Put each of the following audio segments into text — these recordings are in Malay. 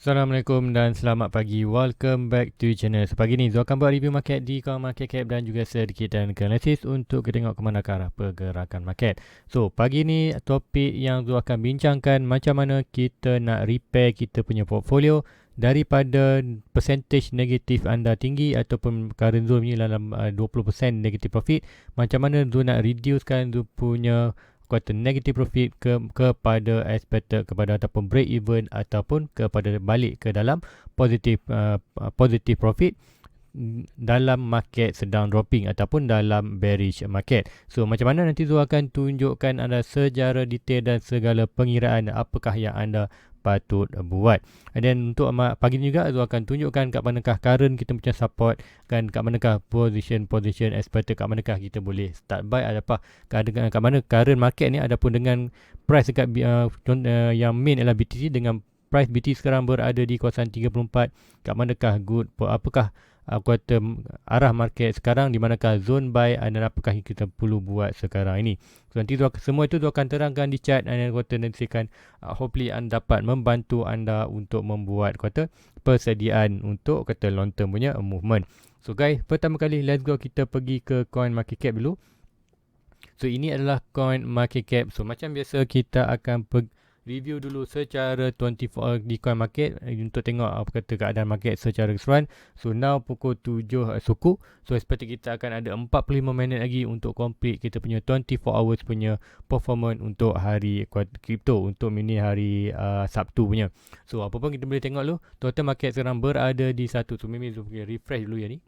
Assalamualaikum dan selamat pagi. Welcome back to channel. So, pagi ni Zul akan buat review market di coin market cap dan juga sedikit dan analisis untuk kita tengok ke mana arah pergerakan market. So, pagi ni topik yang Zul akan bincangkan macam mana kita nak repair kita punya portfolio daripada percentage negatif anda tinggi ataupun current Zul ni dalam 20% negative profit. Macam mana Zul nak reducekan Zul punya kuartal negative profit kepada expected kepada ataupun break even ataupun kepada balik ke dalam positive profit dalam market sedang dropping ataupun dalam bearish market. So macam mana nanti Zul akan tunjukkan anda secara detail dan segala pengiraan apakah yang anda patut buat. Dan untuk pagi ni juga Zul akan tunjukkan kat manakah current kita macam support kan, kat manakah position expected, kat manakah kita boleh start buy, ada apa kat mana current market ni adapun dengan price dekat yang main ialah BTC dengan price BTC sekarang berada di kawasan 34, kat manakah good, apakah kuartal arah market sekarang, di manakah zone buy dan apakah yang kita perlu buat sekarang ini. So, nanti semua itu akan terangkan di chart dan kuartal nanti akan hopefully anda dapat membantu anda untuk membuat kuartal persediaan untuk kata long term punya movement. So guys, pertama kali let's go kita pergi ke coin market cap dulu. So ini adalah coin market cap. So macam biasa kita akan review dulu secara 24 di coin market untuk tengok apa kata keadaan market secara keseluruhan. So now pukul 7 suku. So expected kita akan ada 45 minit lagi untuk complete kita punya 24 hours punya performance untuk hari crypto, untuk mini hari Sabtu punya. So apa pun kita boleh tengok dulu. Total market sekarang berada di satu. So maybe refresh dulu ya ni.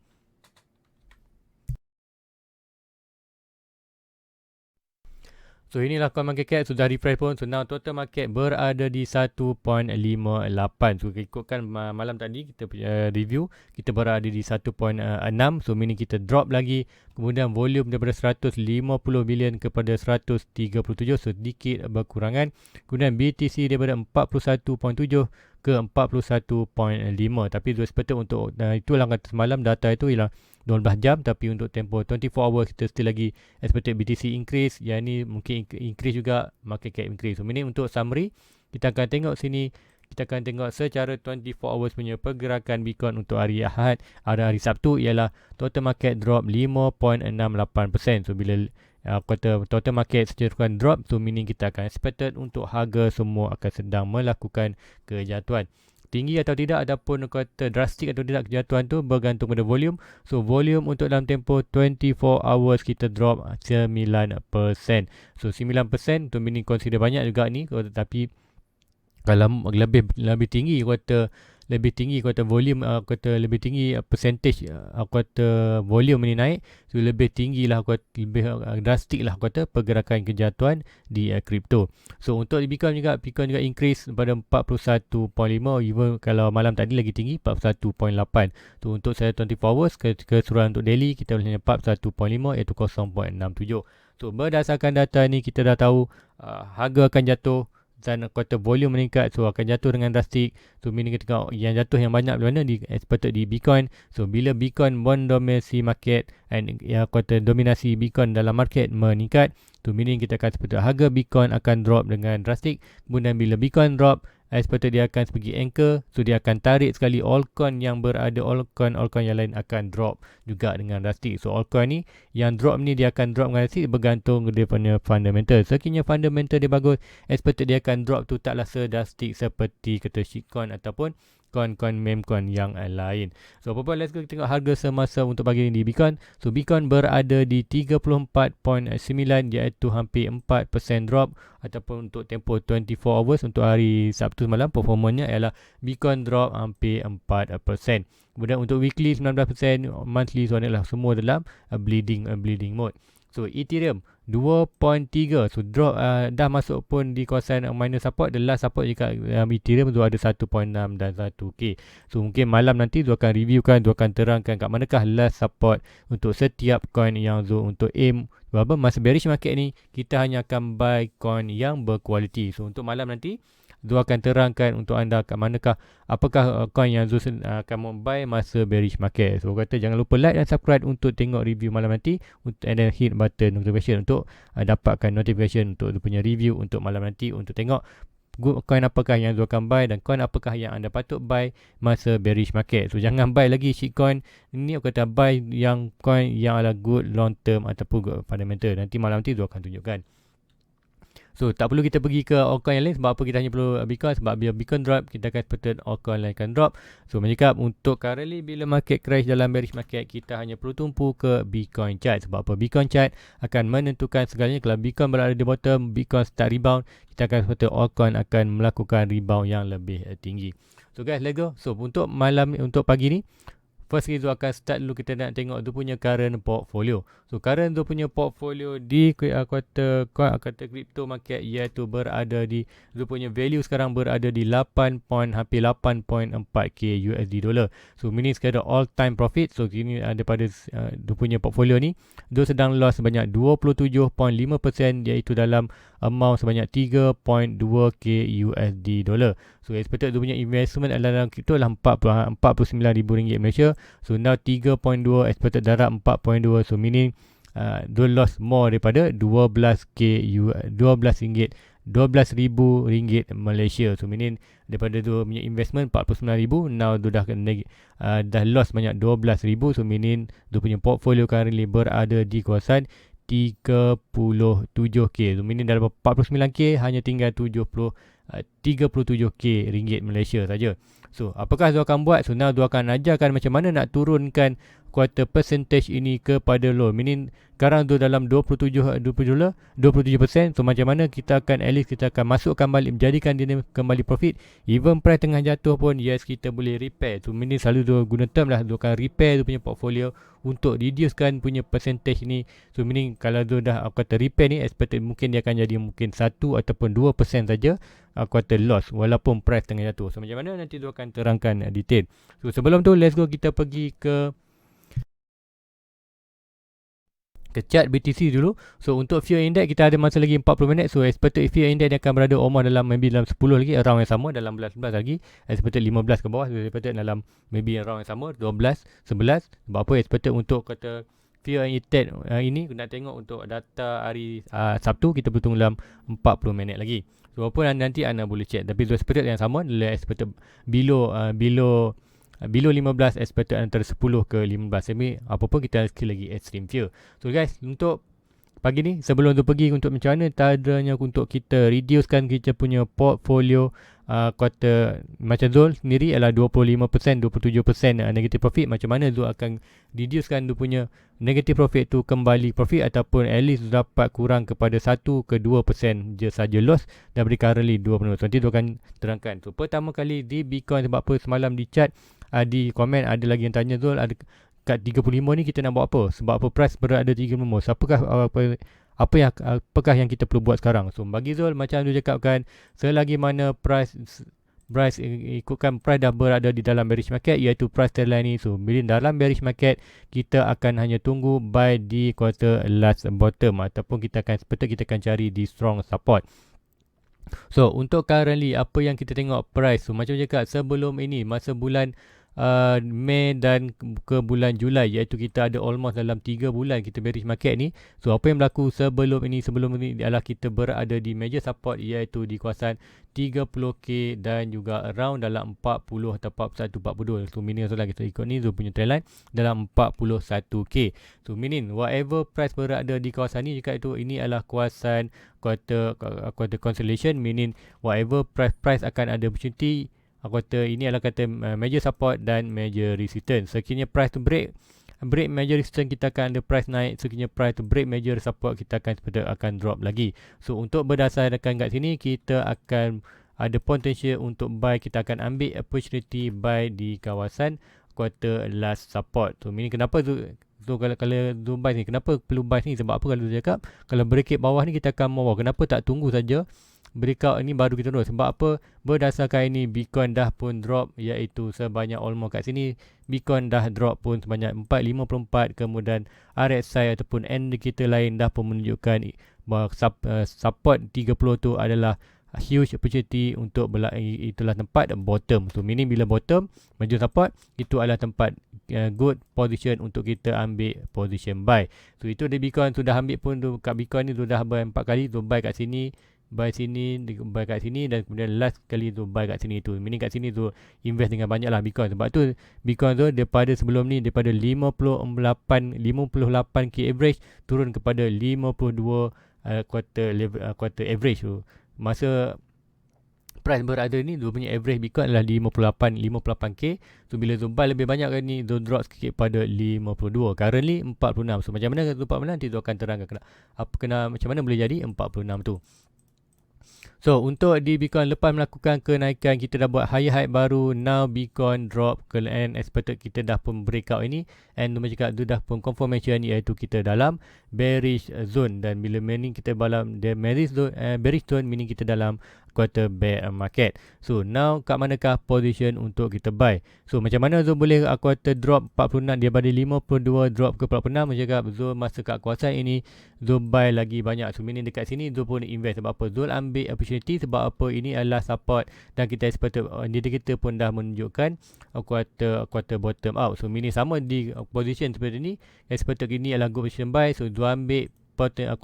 So inilah coin market cap sudah refresh pun. So now total market berada di 1.58. So ikutkan malam tadi kita punya review, kita berada di 1.6. So meaning kita drop lagi. Kemudian volume daripada 150 bilion kepada 137, sedikit berkurangan. Kemudian BTC daripada 41.7 ke 41.5. Tapi expected untuk itulah kata semalam data itu ialah 12 jam, tapi untuk tempoh 24 hours kita still lagi expected BTC increase, yang ni mungkin increase juga, market cap increase. So ini untuk summary, kita akan tengok sini, kita akan tengok secara 24 hours punya pergerakan Bitcoin untuk hari Ahad, hari Sabtu ialah total market drop 5.68%. So bila kata total market secara drop, so meaning kita akan expected untuk harga semua akan sedang melakukan kejatuhan. Tinggi atau tidak ataupun kata drastik atau tidak kejatuhan tu bergantung pada volume. So volume untuk dalam tempoh 24 hours kita drop 9%. So 9% tu meaning consider banyak juga ni, tetapi kalau lebih tinggi kata volume, kata lebih tinggi percentage kata volume ni naik, so lebih tinggi lah, lebih drastik lah kata pergerakan kejatuhan di crypto. So untuk di Bitcoin juga increase pada 41.5, even kalau malam tadi lagi tinggi 41.8. So untuk saya 24 hours keseluruhan untuk daily kita boleh 41.5 iaitu 0.67. So berdasarkan data ni kita dah tahu harga akan jatuh dan kuartal volume meningkat, so akan jatuh dengan drastik. So meaning kita tengok yang jatuh yang banyak di mana, di expected di Bitcoin. So bila Bitcoin mendominasi market and kuartal dominasi Bitcoin dalam market meningkat, so meaning kita akan expected harga Bitcoin akan drop dengan drastik. Kemudian bila Bitcoin drop, expected dia akan sebagai anchor, so dia akan tarik sekali altcoin yang berada, altcoin yang lain akan drop juga dengan drastik. So altcoin ni yang drop ni dia akan drop dengan drastik bergantung dia punya fundamental. Sekiranya fundamental dia bagus, expected dia akan drop tu taklah sedrastik seperti kata shitcoin ataupun coin meme coin yang lain. So apa-apa, let's go kita tengok harga semasa untuk pagi ni di Bitcoin. So Bitcoin berada di 34.9 iaitu hampir 4% drop, ataupun untuk tempoh 24 hours untuk hari Sabtu semalam performanya ialah Bitcoin drop hampir 4%. Kemudian untuk weekly 19%, monthly so adalah semua dalam bleeding mode. So Ethereum 2.3, so drop dah masuk pun di kawasan minor support. The last support jika Ethereum tu ada 1.6 dan 1K. So mungkin malam nanti tu akan reviewkan, tu akan terangkan kat manakah last support untuk setiap coin yang Zul untuk aim. Sebab masa bearish market ni kita hanya akan buy coin yang berkualiti. So untuk malam nanti Zul akan terangkan untuk anda kat manakah, apakah coin yang Zul akan mau buy masa bearish market. So kata jangan lupa like dan subscribe untuk tengok review malam nanti, and then hit button notification untuk dapatkan notification untuk dia punya review untuk malam nanti, untuk tengok coin apakah yang Zul akan buy dan coin apakah yang anda patut buy masa bearish market. So jangan buy lagi shitcoin ini, aku kata buy yang coin yang adalah good long term ataupun good fundamental. Nanti malam nanti Zul akan tunjukkan. So tak perlu kita pergi ke altcoin yang lain. Sebab apa kita hanya perlu Bitcoin? Sebab bila Bitcoin drop, kita akan expected altcoin lain akan drop. So mencakap untuk currently bila market crash dalam bearish market, kita hanya perlu tumpu ke Bitcoin chart. Sebab apa? Bitcoin chart akan menentukan segalanya. Kalau Bitcoin berada di bottom, Bitcoin start rebound, kita akan expected altcoin akan melakukan rebound yang lebih tinggi. So guys, let's go. So untuk pagi ni, first Zul akan start dulu, kita nak tengok Zul punya current portfolio. So current Zul punya portfolio di kuartal crypto market iaitu berada di, Zul punya value sekarang berada di hampir 8.4k USD dollar. So meaning sekadar all time profit. So kini daripada Zul punya portfolio ni, Zul sedang loss sebanyak 27.5% iaitu dalam amount sebanyak 3.2k USD dollar. So expected Zul punya investment dalam crypto adalah RM49,000 Malaysia. So now 3.2 expected darab 4.2. So meaning Zul lost more daripada 12,000 ringgit Malaysia. So meaning daripada Zul punya investment 49,000, now Zul dah lost banyak 12,000. So meaning Zul punya portfolio currently berada di kawasan 37k. So meaning dalam 49k hanya tinggal 37k ringgit Malaysia saja. So apakah Zul akan buat? So now Zul akan ajarkan macam mana nak turunkan quarter percentage ini kepada low. Meaning sekarang Zul dalam 27%. So macam mana kita akan at least kita akan masukkan balik, menjadikan dia kembali profit. Even price tengah jatuh pun yes, kita boleh repair. So meaning selalu Zul guna term lah, Zul akan repair Zul punya portfolio untuk reducekan punya percentage ni. So meaning kalau Zul dah kata repair ni, expected mungkin dia akan jadi mungkin 1 ataupun 2% saja quarter loss walaupun price tengah jatuh. So macam mana nanti Zul akan terangkan detail. So sebelum tu let's go kita pergi ke chart BTC dulu. So untuk fear index kita ada masa lagi 40 minit. So expected fear index dia akan berada almost dalam maybe dalam 10 lagi, around yang sama, dalam 11 lagi. Expected 15 ke bawah. So expected dalam maybe around yang sama, 12, 11. Sebab apa expected untuk kata fear index ini nak tengok untuk data hari Sabtu, kita perlu tunggu dalam 40 minit lagi. So apa nanti anda boleh check. Tapi so expected yang sama, expected below 15, expected antara 10 ke 15. Tapi apa pun kita sekali lagi extreme fear. So guys, untuk pagi ni sebelum tu pergi untuk macam mana tadanya untuk kita reducekan kita punya portfolio quarter, macam Zul sendiri adalah 25%, 27% negative profit. Macam mana Zul akan reducekan Zul punya negative profit tu kembali profit, ataupun at least dapat kurang kepada 1 ke 2% je saja loss daripada currently 20%. So nanti Zul akan terangkan. So pertama kali di Bitcoin, sebab apa semalam di chat di komen ada lagi yang tanya Zul, ada kat 35 ni kita nak buat apa? Sebab apa price berada 35? Apakah yang kita perlu buat sekarang? So bagi Zul, macam Zul cakapkan, selagi mana price ikutkan price dah berada di dalam bearish market, iaitu price trendline ni. So bila dalam bearish market, kita akan hanya tunggu buy di quarter last bottom, ataupun kita akan cari di strong support. So untuk currently apa yang kita tengok price, so macam cakap sebelum ini masa bulan Mei dan ke bulan Julai, iaitu kita ada almost dalam 3 bulan kita bearish market ni. So apa yang berlaku sebelum ini adalah kita berada di major support, iaitu di kawasan 30k dan juga around dalam 40 atau 41, 42. So meaning so kita ikut ni, so punya trendline dalam 41k. So meaning whatever price berada di kawasan ni, jika itu ini adalah kawasan quarter consolidation, meaning whatever price akan ada opportunity. Aku kata ini adalah kata major support dan major resistance. Sekiranya price to break major resistance, kita akan ada price naik. Sekiranya price to break major support, kita akan drop lagi. So untuk berdasarkan kat sini, kita akan ada potential untuk buy. Kita akan ambil opportunity buy di kawasan quarter last support. So meaning kenapa So kalau Zul buy ni, kenapa perlu buy ni? Sebab apa kalau Zul cakap, kalau breakout bawah ni kita akan mau. Kenapa tak tunggu saja breakout ini baru kita turun? Sebab apa? Berdasarkan ini Bitcoin dah pun drop, iaitu sebanyak almost kat sini Bitcoin dah drop pun sebanyak 454. Kemudian RSI ataupun indicator lain dah pun menunjukkan bahawa support 30 tu adalah huge opportunity untuk itulah tempat bottom. So meaning bila bottom major support, itu adalah tempat good position untuk kita ambil position buy. So itu di Bitcoin sudah ambil pun kat Bitcoin ni sudah 4 kali. So buy kat sini buy sini, buy kat sini, dan kemudian last kali tu buy kat sini tu. Meaning kat sini tu invest dengan banyak lah Bitcoin. Sebab tu Bitcoin tu daripada sebelum ni, daripada 58k average turun kepada 52 quarter average tu. Masa price berada ni, dia punya average Bitcoin adalah 58k. So bila tu buy lebih banyak kan ni, tu drop sikit pada 52. Currently 46. So macam mana tu 46, nanti tu akan terangkan macam mana boleh jadi 46 tu. So untuk di Bitcoin lepas melakukan kenaikan, kita dah buat higher high baru. Now Bitcoin drop ke and expected kita dah pun breakout ini, and cakap tu dah pun confirmation, iaitu kita dalam bearish zone. Dan bila meaning kita dalam bearish zone meaning kita dalam quarter bear market. So now kat manakah position untuk kita buy? So macam mana zone boleh quarter drop 46 daripada 52 drop ke 46? Macam cakap zone masa kat kawasan ini zone buy lagi banyak. So meaning dekat sini zone pun invest. Sebab apa? Zone ambil opportunity. Sebab apa? Ini adalah support, dan kita expected indicator pun dah menunjukkan quarter bottom out. So meaning sama di position seperti ni, expected ini adalah good position buy. So zone ambil quarter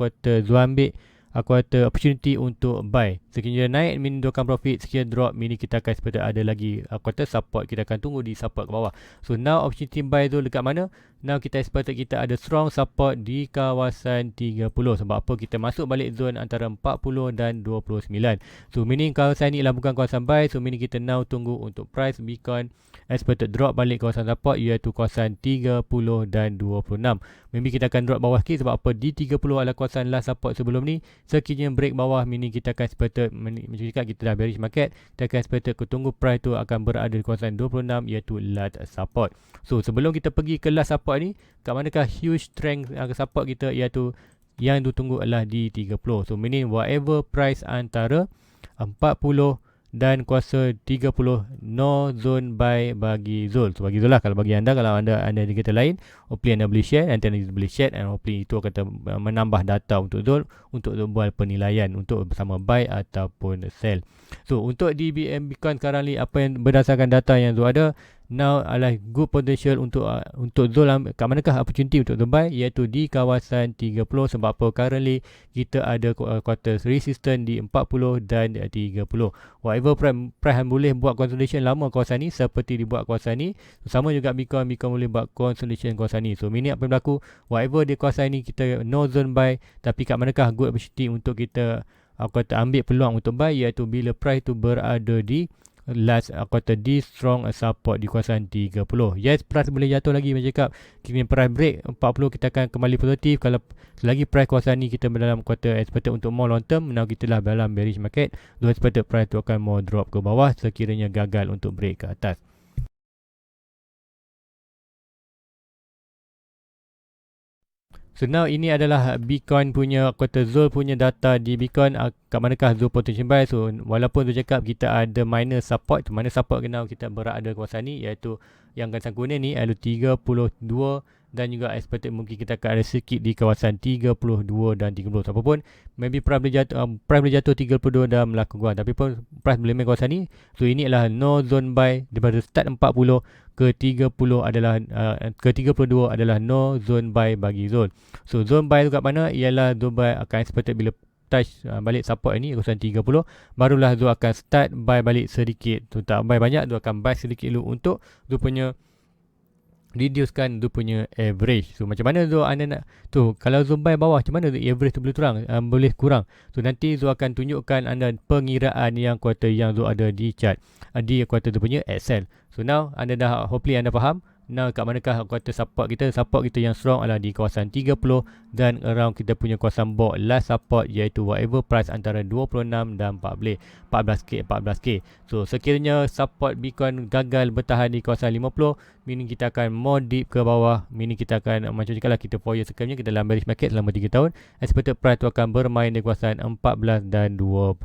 opportunity untuk buy. Sekiranya naik, meaning dia akan profit. Sekiranya drop, meaning kita akan expect ada lagi quarter support. Kita akan tunggu di support ke bawah. So now opportunity buy tu dekat mana? Now kita expect kita ada strong support di kawasan 30. Sebab apa? Kita masuk balik zone antara 40 dan 29. So meaning kawasan ni ialah bukan kawasan buy. So meaning kita now tunggu untuk price Bitcoin expected drop balik kawasan support, iaitu kawasan 30 dan 26. Maybe kita akan drop bawah sikit. Sebab apa? Di 30 adalah kawasan last support sebelum ni. Sekiranya break bawah, meaning kita akan expected, macam cakap kita dah bearish market, kita akan expected tunggu price tu akan berada di kawasan 26, iaitu last support. So sebelum kita pergi ke last support ni, kat manakah huge strength support kita, iaitu yang ditunggu adalah di 30. So meaning whatever price antara 40 dan kuasa 30, no zone buy bagi Zul. So bagi Zul lah. Kalau bagi anda, kalau anda indicator lain, hopefully anda boleh share, nanti anda boleh share, and hopefully itu akan menambah data untuk Zul untuk buat penilaian untuk bersama buy ataupun sell. So untuk di Bitcoin sekarang ni, apa yang berdasarkan data yang Zul ada now adalah good potential untuk Zul kat manakah opportunity untuk buy, iaitu di kawasan 30. Sebab apa? Currently kita ada quarter resistance di 40 dan 30. Whatever price boleh buat consolidation lama kawasan ni seperti dibuat kawasan ni. Sama juga Bitcoin boleh buat consolidation kawasan ni. So meaning apa yang berlaku, whatever di kawasan ni kita no zone buy, tapi kat manakah good opportunity untuk kita ambil peluang untuk buy, iaitu bila price tu berada di last di strong support di kawasan 30. Yes, price boleh jatuh lagi. Macam cakap, kita price break 40, kita akan kembali positif. Kalau selagi price kawasan ni kita dalam quarter expected untuk more long term, now kita lah dalam bearish market, do expected price tu akan more drop ke bawah sekiranya gagal untuk break ke atas. So now ini adalah Bitcoin punya quarter Zul punya data di Bitcoin, kat manakah Zul potential buy. So walaupun tu cakap kita ada minor support, mana support kenal kita berada kawasan ni, iaitu yang garisang kuning ni iaitu 32, dan juga expected mungkin kita akan ada sedikit di kawasan 32 dan 30. Apapun, maybe price boleh jatuh 32 dan melakukan, tapi pun price boleh main kawasan ni. So ini adalah no zone buy. Daripada start 40 ke 30 adalah ke 32 adalah no zone buy bagi zone. So zone buy tu kat mana? Ialah zone buy akan expected bila touch balik support ini kawasan 30, barulah zone akan start buy balik sedikit. Tu tak buy banyak, zone akan buy sedikit dulu untuk zone punya reducekan dia punya average. So macam mana Zul anda nak tu, kalau Zul buy bawah, macam mana average tu boleh kurang. So nanti Zul akan tunjukkan anda pengiraan yang kuartal yang Zul ada di chart, di kuartal tu punya Excel. So now anda dah, hopefully anda faham. Now kat manakah kuartal support kita? Support kita yang strong adalah di kawasan 30, dan around kita punya kawasan bawah last support, iaitu whatever price antara 26 dan 14k. So sekiranya support Bitcoin gagal bertahan di kawasan 50, meaning kita akan more deep ke bawah, meaning kita akan macam cakap lah, kita 4 years sekiranya kita dalam bearish market selama 3 tahun, expected price tu akan bermain di kawasan 14 dan 26.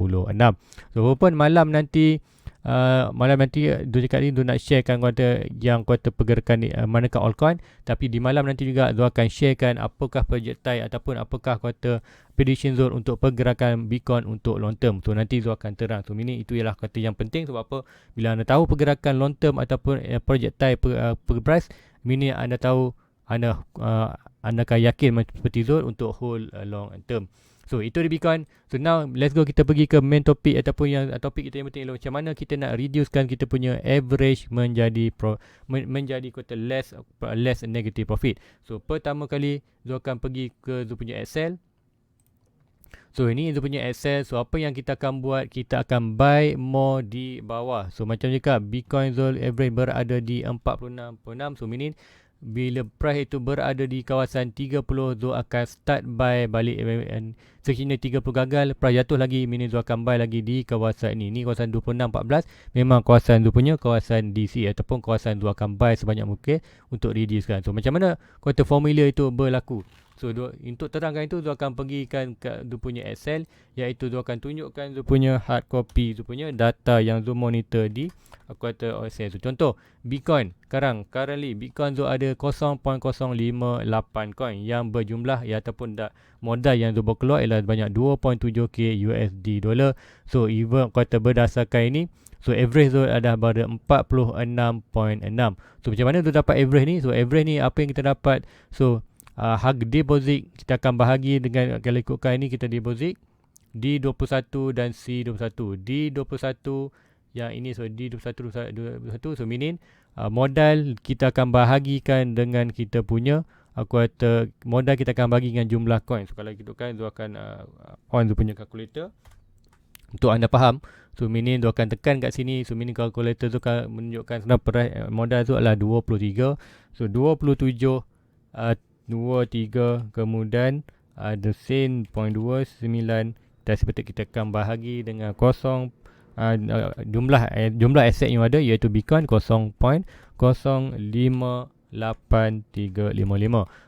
So walaupun malam nanti dia cakap ni dia nak sharekan kuartal pergerakan ni, manakah altcoin, tapi di malam nanti juga dia akan sharekan apakah projectile ataupun apakah kuartal prediction zone untuk pergerakan Bitcoin untuk long term. So nanti dia akan terang. So ini itu ialah kuartal yang penting. Sebab apa? Bila anda tahu pergerakan long term ataupun projectile per price, ini anda tahu anda akan yakin seperti zone untuk hold long term. So itu di Bitcoin. So now let's go, kita pergi ke main topik ataupun yang topik kita yang penting ialah macam mana kita nak reducekan kita punya average menjadi menjadi kata less negative profit. So pertama kali Zul akan pergi ke Zul punya Excel. So ini Zul punya Excel. So apa yang kita akan buat, kita akan buy more di bawah. So macam cakap Bitcoin Zul average berada di 46.6. So meaning bila price itu berada di kawasan 30, Zul akan start buy balik. Sekiranya 30 gagal, price jatuh lagi, meaning Zul akan buy lagi di kawasan ini. Ini kawasan 26.14 memang kawasan Zul punya kawasan DC ataupun kawasan Zul akan buy sebanyak mungkin untuk reducekan. So macam mana kata formula itu berlaku? So untuk terangkan itu, Zul akan pergikan ke Zul punya Excel, iaitu Zul akan tunjukkan Zul punya hard copy, Zul punya data yang Zul monitor di kuartal Excel. So contoh Bitcoin sekarang, currently Bitcoin Zul ada 0.058 coin yang berjumlah ataupun modal yang Zul bawa keluar ialah banyak 2.7k USD dollar. So even kata berdasarkan ini, so average Zul ada pada 46.6. So macam mana Zul dapat average ni? So average ni apa yang kita dapat? So harga deposit kita akan bahagi dengan, kalau ikutkan ini kita deposit D21 dan C21. D21 yang ini, so D21, so meaning modal kita akan bahagikan dengan kita punya kuartal modal kita akan bagi dengan jumlah coin. So kalau kita kan Zul akan on Zul punya calculator untuk anda faham. So meaning Zul akan tekan kat sini. So meaning calculator tu akan menunjukkan sebenarnya modal tu adalah 23. So 27 23 kemudian ada sen 0.29 dan seperti kita akan bahagi dengan kosong jumlah aset yang ada iaitu Bitcoin 0.058355.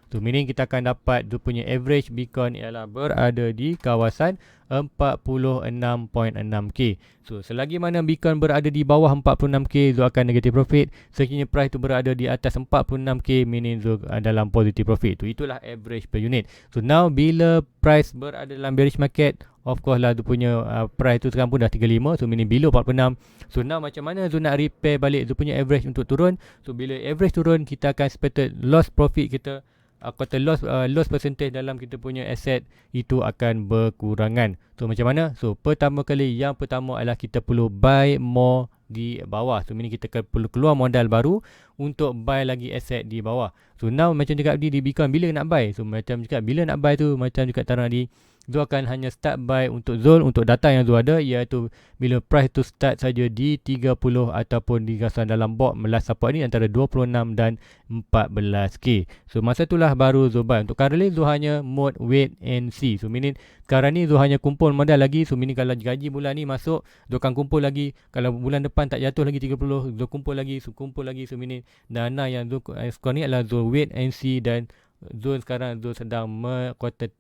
So meaning kita akan dapat Zul punya average Bitcoin ialah berada di kawasan 46.6k. So selagi mana Bitcoin berada di bawah 46k, Zul akan negative profit. Sekiranya price tu berada di atas 46k, meaning Zul dalam positive profit. So itulah average per unit. So now bila price berada dalam bearish market, of course lah Zul punya price tu sekarang pun dah 35. So meaning below 46. So now macam mana Zul nak repair balik Zul punya average untuk turun? So bila average turun, kita akan expected loss profit kita, kata loss percentage dalam kita punya asset itu akan berkurangan. So macam mana? So pertama kali, yang pertama adalah kita perlu buy more di bawah. So meaning kita perlu keluar modal baru untuk buy lagi aset di bawah. So now macam cakap di Bitcoin, bila nak buy? So macam cakap bila nak buy tu, macam cakap tarang tadi, Zul akan hanya start buy untuk Zul, untuk data yang Zul ada, iaitu bila price tu start saja di 30 ataupun di kawasan dalam box last support ni antara 26 dan 14k. So masa itulah baru Zul buy. Untuk currently Zul hanya mode wait and see. So meaning sekarang ni Zul hanya kumpul modal lagi. So meaning kalau gaji bulan ni masuk, Zul akan kumpul lagi. Kalau bulan depan tak jatuh lagi 30, Zul kumpul lagi. So kumpul lagi. So meaning dana yang Zul sekarang ni adalah Zul wait and see, dan Zul sekarang Zul sedang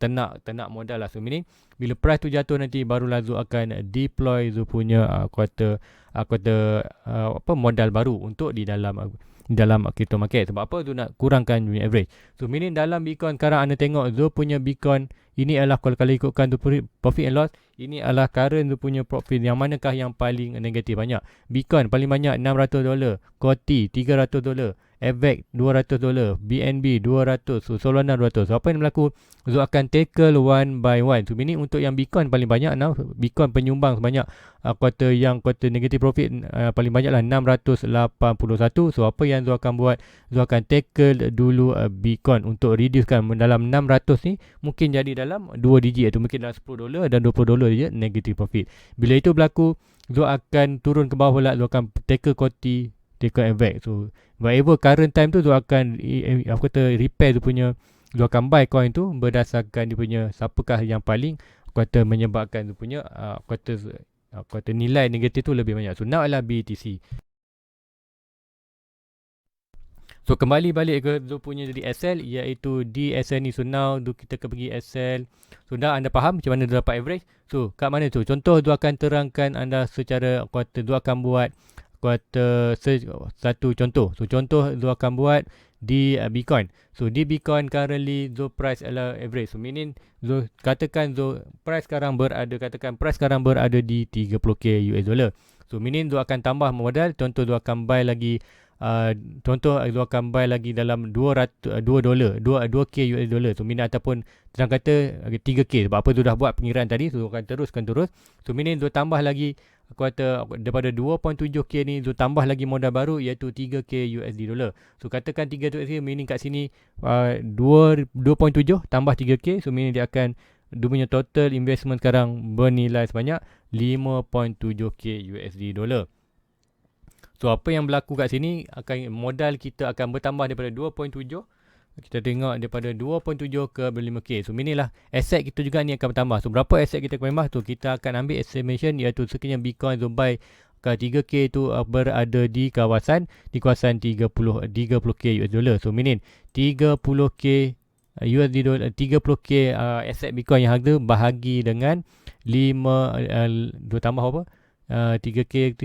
ternak modal lah. So meaning bila price tu jatuh nanti, barulah Zul akan deploy Zul punya modal baru untuk di dalam crypto market. Sebab apa? Zul nak kurangkan punya average. So meaning dalam Bitcoin sekarang anda tengok Zul punya Bitcoin ini adalah, kalau ikutkan tu profit and loss, ini adalah current Zul punya profit. Yang manakah yang paling negatif banyak? Bitcoin paling banyak $600, Coti $300, AVAX $200, BNB 200, so Solana 200. So apa yang berlaku? Zul akan tackle one by one. So meaning untuk yang Bitcoin paling banyak, now Bitcoin penyumbang sebanyak kuartal negative profit paling banyak lah 681. So apa yang Zul akan buat? Zul akan tackle dulu Bitcoin untuk reducekan dalam 600 ni, mungkin jadi dalam 2 digit, atau mungkin dalam $10 dan $20 je negative profit. Bila itu berlaku, Zul akan turun ke bawah pula. Zul akan tackle Coti, tackle AVAX. So whatever current time tu, Zul akan repair Zul punya, Zul akan buy coin tu berdasarkan dia punya siapakah yang paling menyebabkan Zul punya nilai negatif tu lebih banyak. So now adalah BTC. So kembali balik ke Zul punya jadi Excel, iaitu di Excel ni. So now kita akan pergi Excel. So dah anda faham macam mana Zul dapat average. So kat mana tu? Contoh Zul akan terangkan anda secara Zul akan buat satu contoh. So contoh Zul akan buat di Bitcoin. So di Bitcoin currently Zul price adalah average. So meaning Zul katakan Zul price sekarang berada di 30k US dollar. So meaning Zul akan tambah modal. Contoh Zul akan buy lagi contoh dia akan buy lagi dalam 2 dolar, 2k US dollar. So meaning ataupun senang kata 3k, sebab apa tu dah buat pengiraan tadi, so akan terus. So meaning dia tambah lagi, aku kata daripada 2.7k ni dia tambah lagi modal baru iaitu 3k USD dollar. So katakan 3 USD, meaning kat sini 2.7 tambah 3k, so meaning dia akan, dia punya total investment sekarang bernilai sebanyak 5.7k USD dollar. So apa yang berlaku kat sini, akan modal kita akan bertambah daripada 2.7, kita tengok daripada 2.7 ke 5k. So inilah aset kita juga ni akan bertambah. So berapa aset kita akan bertambah tu, kita akan ambil estimation iaitu sekiranya Bitcoin Zubai ke 3k tu berada di kawasan 30k US dollar. So meaning 30k USD dollar, 30k aset Bitcoin yang harga bahagi dengan 5 dua tambah apa? 3k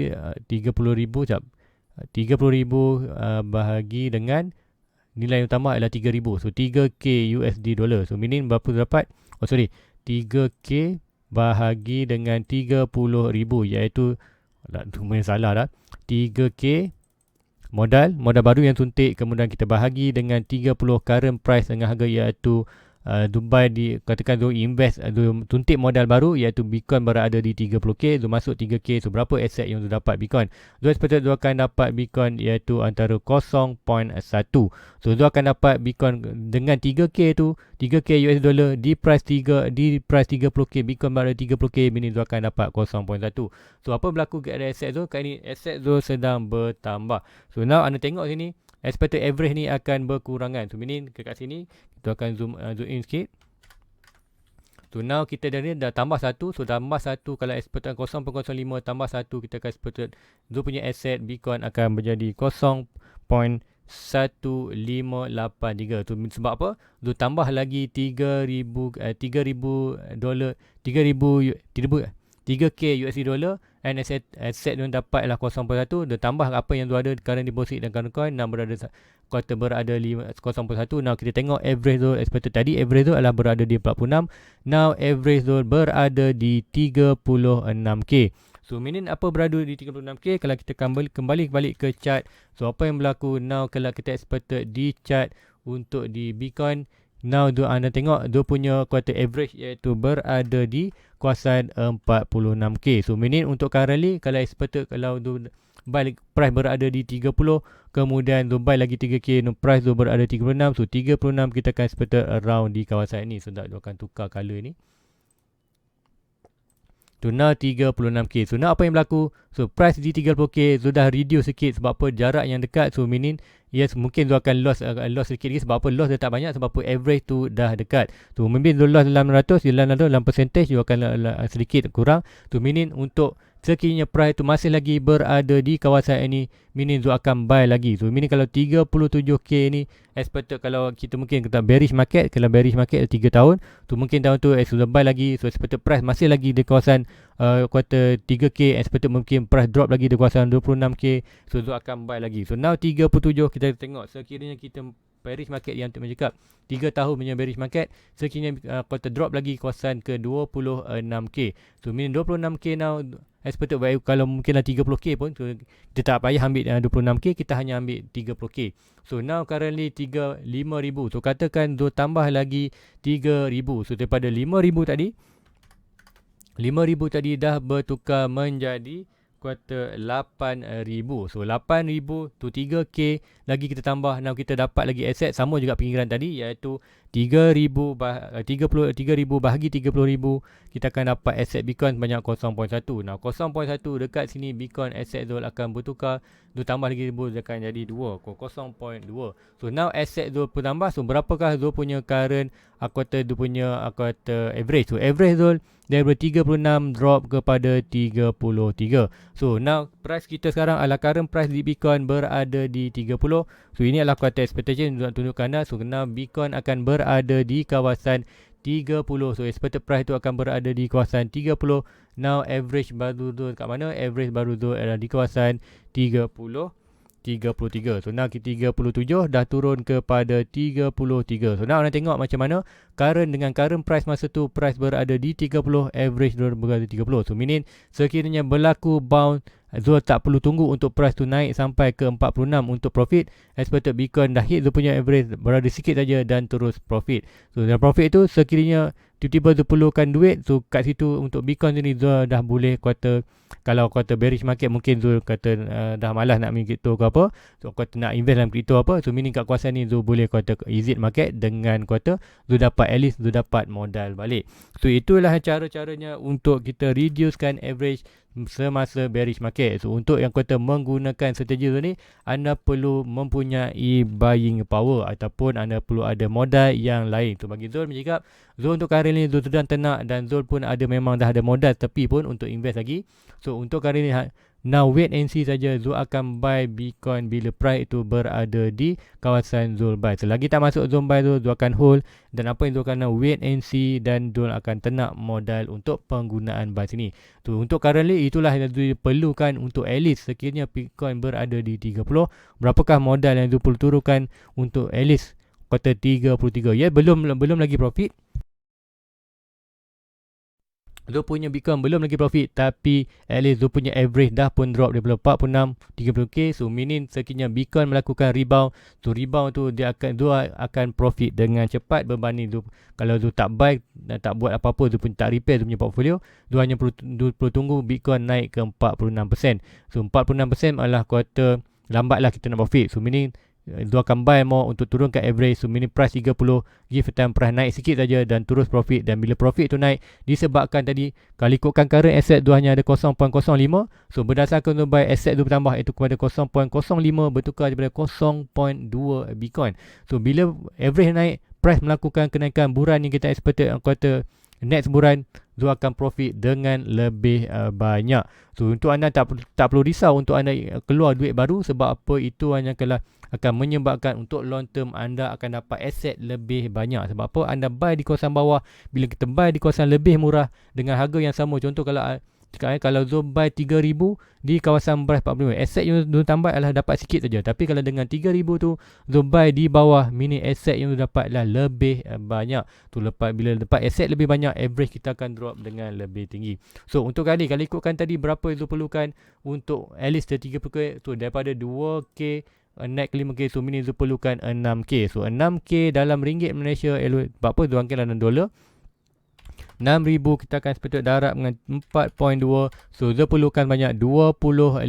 30,000 jap. 30,000 bahagi dengan nilai utama adalah 3,000. So 3k USD dollar. So meaning berapa dapat? 3k bahagi dengan 30,000 iaitu salah dah. 3k modal baru yang suntik, kemudian kita bahagi dengan 30 current price dengan harga iaitu Dubai di katakan tu invest suntik modal baru iaitu Bitcoin berada di 30k, tu masuk 3k. So berapa aset yang tu dapat Bitcoin? Tu sepatutnya tu akan dapat Bitcoin iaitu antara 0.1. So tu akan dapat Bitcoin dengan 3k tu, 3k US dollar di price 30k, Bitcoin berada 30k, ini tu akan dapat 0.1. So apa berlaku kat aset tu? Kat ni aset tu sedang bertambah. So now anda tengok sini, expected average ni akan berkurangan. So meaning kat sini kita akan zoom in sikit. So now kita dah tambah 1. So tambah 1, kalau expected 0.05 tambah 1, kita akan expected Zul punya asset Bitcoin akan menjadi 0.1583. So sebab apa? Zul tambah lagi 3,000 dolar, 3k USD dollar, and asset dia dapatlah 0.1. Dia tambah apa yang tu ada current deposit dan current coin, dan berada 0.1. Now kita tengok average tu expected tadi, average tu adalah berada di 46. Now average tu berada di 36k. So meaning apa berada di 36k? Kalau kita kembali balik ke chart, so apa yang berlaku now kalau kita expected di chart untuk di Bitcoin, now anda tengok dia punya quarter average iaitu berada di kawasan 46k. So meaning untuk currently, kalau expected kalau buy price berada di 30, kemudian buy lagi 3k, price tu berada 36. So 36 kita akan expected around di kawasan ini. So tak, dia akan tukar color ni. So now 36k. So now apa yang berlaku? So price di 30k sudah reduce sikit. Sebab apa? Jarak yang dekat. So meaning yes, mungkin tu akan loss sikit lagi. Sebab apa? Loss dia tak banyak. Sebab apa? Average tu dah dekat. So maybe tu loss dalam 100, dalam percentage dia akan sedikit kurang. So meaning untuk sekiranya price tu masih lagi berada di kawasan ini, meaning tu akan buy lagi. So meaning kalau 37k ni expected, kalau kita mungkin kata bearish market, kalau bearish market 3 tahun, tu mungkin tahun tu sudah buy lagi. So expected price masih lagi di kawasan kuartal 3k, expected mungkin price drop lagi di kawasan 26k. So tu akan buy lagi. So now 37, kita tengok sekiranya kita bearish market yang untuk cakap 3 tahun punya bearish market, sekiranya kuartal drop lagi kawasan ke 26k. So meaning 26k now expected value, kalau mungkinlah 30k pun, so kita tak payah ambil 26k, kita hanya ambil 30k. So now currently 5,000. So katakan tu tambah lagi 3,000. So daripada 5,000 tadi dah bertukar menjadi kuartal 8,000. So 8,000 tu 3k lagi kita tambah. Now kita dapat lagi aset sama juga pengiraan tadi, iaitu 3,000 bahagi 30,000, kita akan dapat aset Bitcoin sebanyak 0.1. Now 0.1 dekat sini Bitcoin aset Zul akan bertukar, tu tambah lagi 1,000, dia akan jadi 0.2. So now aset Zul bertambah. So berapakah Zul punya current kuartal dia punya kuartal average? So average Zul daripada 36 drop kepada 33. So now price kita sekarang adalah current price di Bitcoin berada di 30. So ini adalah kuartal expectation untuk tunjukkan anda. So now Bitcoin akan berada di kawasan 30. So expected price tu akan berada di kawasan 30. Now average baru tu kat mana? Average baru tu adalah di kawasan 33. So now 37 dah turun kepada 33. So now anda tengok macam mana current dengan current price masa tu, price berada di 30, average berada di 30. So meaning sekiranya berlaku bounce Zul tak perlu tunggu untuk price tu naik sampai ke 46 untuk profit. Expected Bitcoin dah hit Zul punya average berada sikit saja dan terus profit. So dalam profit tu sekiranya tiba-tiba Zul perlukan duit, so kat situ untuk Bitcoin ni Zul dah boleh kata, kalau kata bearish market mungkin Zul kata dah malas nak main crypto ke apa, so kata nak invest dalam crypto apa, so meaning kat kawasan ni Zul boleh kata exit market dengan kata Zul dapat, at least Zul dapat modal balik. So itulah cara-caranya untuk kita reducekan average semasa bearish market. So untuk yang kata menggunakan strategi tu ni, anda perlu mempunyai buying power ataupun anda perlu ada modal yang lain. So bagi Zul bercakap, Zul untuk kali ni Zul sedang tenang dan Zul pun ada memang dah ada modal tepi pun untuk invest lagi. So untuk kali ni now wait and see saja. Zul akan buy Bitcoin bila price itu berada di kawasan Zul buy. Selagi tak masuk Zul buy tu, Zul akan hold, dan apa yang Zul akan wait and see, dan Zul akan tenak modal untuk penggunaan buy sini. Tu untuk currently itulah yang Zul perlukan untuk at least sekiranya Bitcoin berada di 30, berapakah modal yang Zul perlu turunkan untuk at least kata 33. Ya, belum lagi profit. Zul punya Bitcoin belum lagi profit, tapi at least Zul punya average dah pun drop daripada 46 30k. So meaning sekiranya Bitcoin melakukan rebound, so rebound tu Zul akan profit dengan cepat berbanding Zul kalau Zul tak buy dan tak buat apa-apa, Zul pun tak repair Zul punya portfolio. Zul hanya perlu tunggu Bitcoin naik ke 46%. So 46% adalah kata lambatlah kita nak profit. So meaning Zul akan buy more untuk turunkan average. So meaning price 30, give time price naik sikit saja dan terus profit. Dan bila profit tu naik, disebabkan tadi kalau ikutkan current asset Zul hanya ada 0.05, so berdasarkan Zul buy asset Zul bertambah iaitu kepada 0.05 bertukar daripada 0.2 Bitcoin. So bila average naik, price melakukan kenaikan buran yang kita expected, kata next bulan Zul akan profit dengan lebih banyak. So untuk anda tak perlu risau untuk anda keluar duit baru, sebab apa, itu hanya akan menyebabkan untuk long term anda akan dapat aset lebih banyak. Sebab apa, anda buy di kawasan bawah, bila kita buy di kawasan lebih murah dengan harga yang sama. Contoh kalau Zul buy 3,000 di kawasan price 45, aset yang Zul tambah adalah dapat sikit saja. Tapi kalau dengan 3,000 tu Zul buy di bawah, meaning aset yang Zul dapat adalah lebih banyak. Tu bila dapat aset lebih banyak, average kita akan drop dengan lebih tinggi. So untuk kalau ikutkan tadi berapa Zul perlukan untuk at least 30k tu, daripada 2k naik ke 5k, so meaning Zul perlukan 6k. So 6k dalam ringgit Malaysia, berapa Zul angkat dalam dolar, 6,000 kita akan expected darab dengan 4.2. So Zul perlukan banyak 25,000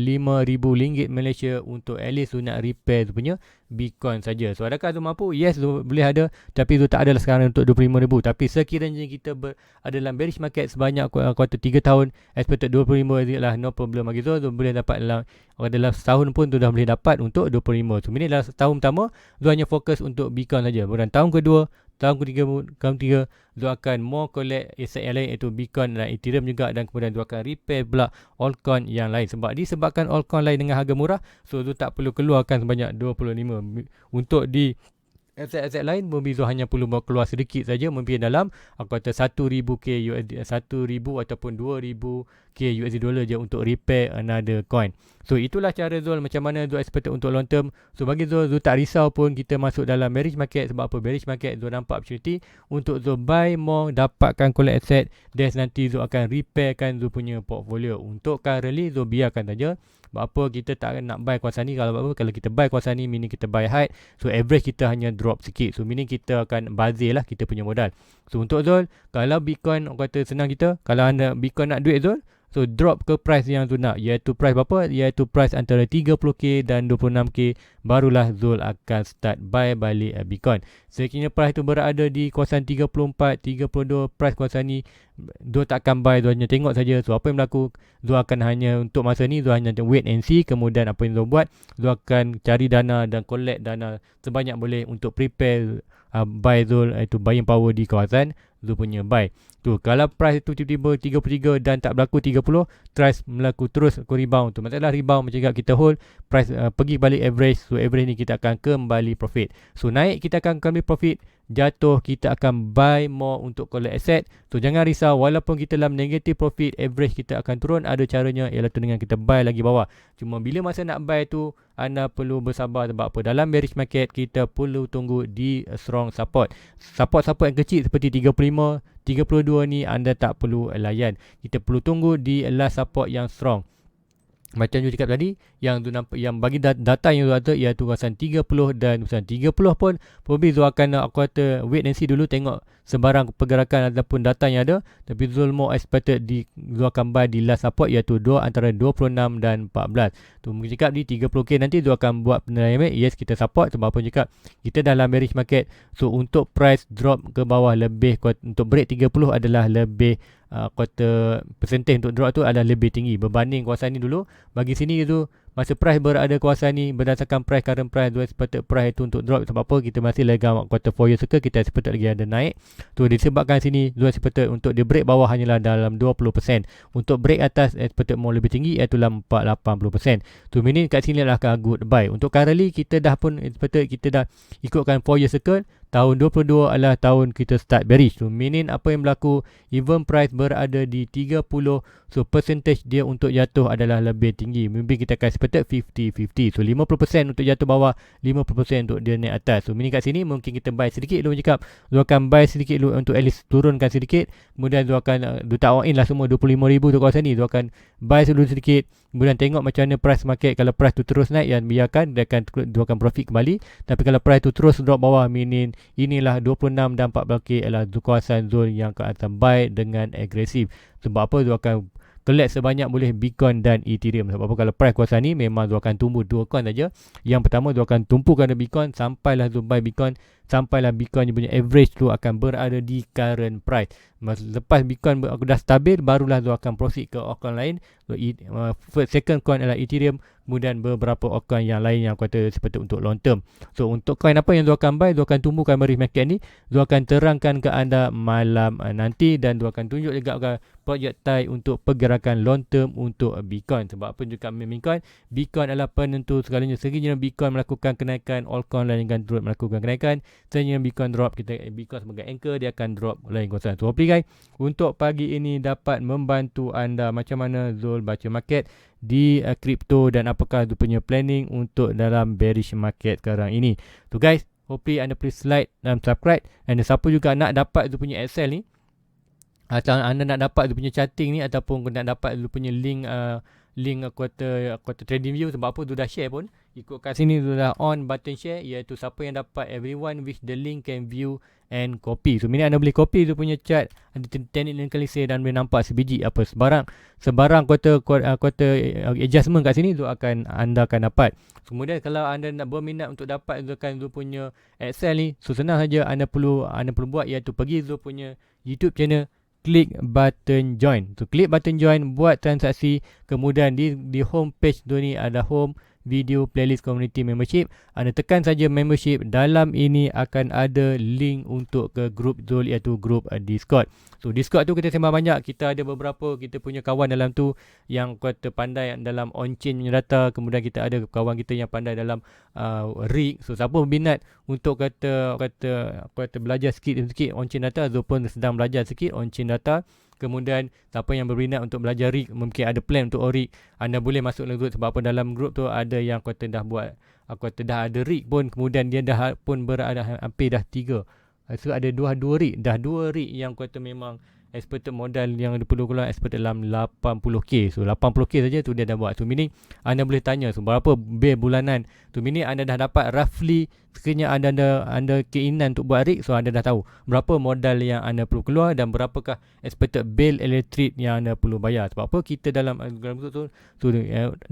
ringgit Malaysia untuk at least Zul nak repair Zul punya Bitcoin saja. So adakah Zul mampu? Yes, Zul boleh ada, tapi Zul tak ada lah sekarang untuk 25,000. Tapi sekiranya kita ada dalam bearish market sebanyak kuartal 3 tahun, expected 25 lah, no problem bagi Zul. Zul boleh dapat dalam setahun pun Zul dah boleh dapat untuk 25. So ini dalam tahun pertama Zul hanya fokus untuk Bitcoin saja. Kemudian tahun kedua, tahun ketiga Zul akan more collect aset yang lain, iaitu Bitcoin dan Ethereum juga, dan kemudian Zul akan repair pula altcoin yang lain. Disebabkan altcoin lain dengan harga murah, so Zul tak perlu keluarkan sebanyak 25. Untuk di aset-aset lain mungkin Zul hanya perlu keluar sedikit saja, mungkin dalam aku kata 1,000k USD, 1,000 ataupun 2,000k USD dollar je untuk repair another coin. So itulah cara Zul, macam mana Zul expected untuk long term. So bagi Zul tak risau pun kita masuk dalam bearish market. Sebab apa? Bearish market Zul nampak opportunity untuk Zul buy more, dapatkan collect asset, dan nanti Zul akan repairkan Zul punya portfolio. Untuk currently Zul biarkan saja. Sebab apa kita tak nak buy kawasan ni. Kalau kita buy kawasan ni, meaning kita buy high, so average kita hanya drop sikit. So meaning kita akan bazir lah kita punya modal. So untuk Zul, kalau Bitcoin kata senang kita, kalau anda Bitcoin nak duit Zul, so drop ke price yang Zul nak, iaitu price berapa? Iaitu price antara 30k dan 26k, barulah Zul akan start buy balik Bitcoin. Sekiranya price tu berada di kawasan 34, 32, price kawasan ni Zul tak akan buy, Zul hanya tengok saja. So apa yang berlaku, Zul akan hanya untuk masa ni Zul hanya wait and see. Kemudian apa yang Zul buat, Zul akan cari dana dan collect dana sebanyak boleh untuk prepare buy Zul, iaitu buying power di kawasan Zul punya buy. Tu kalau price tu tiba-tiba 33 dan tak berlaku 30, price melaku terus rebound. Tu masalah rebound, macam kita hold price pergi balik average. So average ni kita akan kembali profit. So naik kita akan kembali profit, jatuh kita akan buy more untuk collect asset. So jangan risau, walaupun kita dalam negative profit, average kita akan turun. Ada caranya, ialah dengan kita buy lagi bawah. Cuma bila masa nak buy tu, anda perlu bersabar. Sebab apa? Dalam bearish market kita perlu tunggu di strong support yang kecil seperti 35, 32 ni anda tak perlu layan. Kita perlu tunggu di last support yang strong. Macam you cakap tadi, yang tu nampak, yang bagi data yang tu ada iaitu kawasan 30 dan kawasan 30 pun probably Zul akan aku kata wait and see dulu, tengok sebarang pergerakan ataupun data yang ada. Tapi Zul more expected Zul akan buy di last support iaitu antara 26 dan 14. Tu mungkin cakap di 30k nanti Zul akan buat penilaian. Yes, kita support sebab apa cakap kita dalam bearish market. So untuk price drop ke bawah lebih, untuk break 30 adalah lebih quarter percentage untuk drop tu adalah lebih tinggi berbanding kawasan ni dulu. Bagi sini tu masa price berada kawasan ni, berdasarkan current price, expected price tu untuk drop. Sebab apa? Kita masih lagi quarter 4 year circle, kita expected lagi ada naik. Tu disebabkan sini expected untuk dia break bawah hanyalah dalam 20%. Untuk break atas expected more lebih tinggi iaitu dalam 80%. Tu meaning kat sini adalah good buy. Untuk currently kita dah pun expected, kita dah ikutkan 4 year circle. Tahun 22 adalah tahun kita start bearish. So meaning apa yang berlaku, even price berada di 30, so percentage dia untuk jatuh adalah lebih tinggi. Maybe kita akan expected 50-50. So 50% untuk jatuh bawah, 50% untuk dia naik atas. So meaning kat sini mungkin kita buy sedikit dulu cakap. Lu akan buy sedikit dulu untuk at least turunkan sedikit. Kemudian lu akan tak all in lah semua 25,000 tu kawasan ni. Lu akan buy dulu sedikit. Kemudian tengok macam mana price market. Kalau price tu terus naik, yang biarkan dia akan profit kembali. Tapi kalau price tu terus drop bawah, meaning inilah 26 dan 14k adalah kawasan zone yang akan buy dengan agresif. Sebab apa? Dia akan collect sebanyak boleh Bitcoin dan Ethereum. Sebab apa? Kalau price kawasan ni memang dia akan tumbuh 2 coin saja. Yang pertama dia akan tumpukan Bitcoin sampailah dia buy Bitcoin, sampailah Bitcoin punya average tu akan berada di current price. Lepas Bitcoin aku dah stabil, barulah dia akan proceed ke altcoin lain. Second coin adalah Ethereum, kemudian beberapa altcoin yang lain yang aku kata seperti untuk long term. So untuk coin apa yang dia akan buy, dia akan tumbuhkan bearish market ni, dia akan terangkan ke anda malam nanti, dan dia akan tunjuk juga projectile untuk pergerakan long term untuk Bitcoin. Sebab apa juga Bitcoin adalah penentu segalanya. Sekiranya Bitcoin melakukan kenaikan, altcoin lain akan drop melakukan kenaikan. Sekiranya Bitcoin drop, Bitcoin sebagai anchor, dia akan drop lain kawasan. So hopefully guys, untuk pagi ini dapat membantu anda macam mana Zul baca market di crypto dan apakah tu punya planning untuk dalam bearish market sekarang ini. So guys, hopefully anda please like dan subscribe. And siapa juga nak dapat tu punya Excel ni, atau anda nak dapat tu punya charting ni, ataupun nak dapat tu punya link quarter trading view, sebab apa tu dah share pun, ikut kat sini tu dah on button share, iaitu siapa yang dapat, everyone with the link can view and copy. So meaning anda boleh copy tu punya chart, ada technical say, dan boleh nampak sebiji apa sebarang quarter adjustment kat sini tu anda akan dapat. Kemudian kalau anda nak berminat untuk dapat tu punya Excel ni, so senang saja anda perlu buat, iaitu pergi tu punya YouTube channel, klik button join. So klik button join, buat transaksi. Kemudian di home page tu ni ada home, video, playlist, community, membership. Anda tekan saja membership. Dalam ini akan ada link untuk ke grup Zul, iaitu grup Discord. So Discord tu kita sembang banyak. Kita ada beberapa kita punya kawan dalam tu yang kata pandai dalam on-chain punya data. Kemudian kita ada kawan kita yang pandai dalam rig. So siapa berminat untuk kata belajar sikit on-chain data, Zul pun sedang belajar sikit on-chain data. Kemudian siapa yang berminat untuk belajar rig, mungkin ada plan untuk rig, anda boleh masuk dalam grup. Sebab apa, dalam grup tu ada yang kata dah buat, dah ada rig pun, kemudian dia dah pun berada hampir dah 3. So ada dua rig yang kata memang expected modal yang dia perlu keluar expected dalam 80k. So 80k saja tu dia dah buat. So meaning anda boleh tanya, so berapa bill bulanan. So meaning anda dah dapat roughly, sekiranya anda keinginan untuk buat rig, so anda dah tahu berapa modal yang anda perlu keluar dan berapakah expected bill elektrik yang anda perlu bayar. Sebab apa, kita dalam tu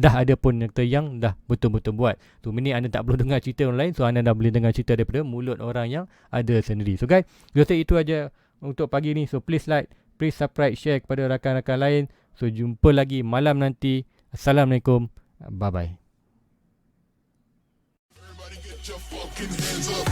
dah ada pun yang dah betul-betul buat. So meaning anda tak perlu dengar cerita orang lain, so anda dah boleh dengar cerita daripada mulut orang yang ada sendiri. So guys, itu aja untuk pagi ni. So please like, please subscribe, share kepada rakan-rakan lain. So jumpa lagi malam nanti. Assalamualaikum. Bye bye. Everybody get your fucking hands up.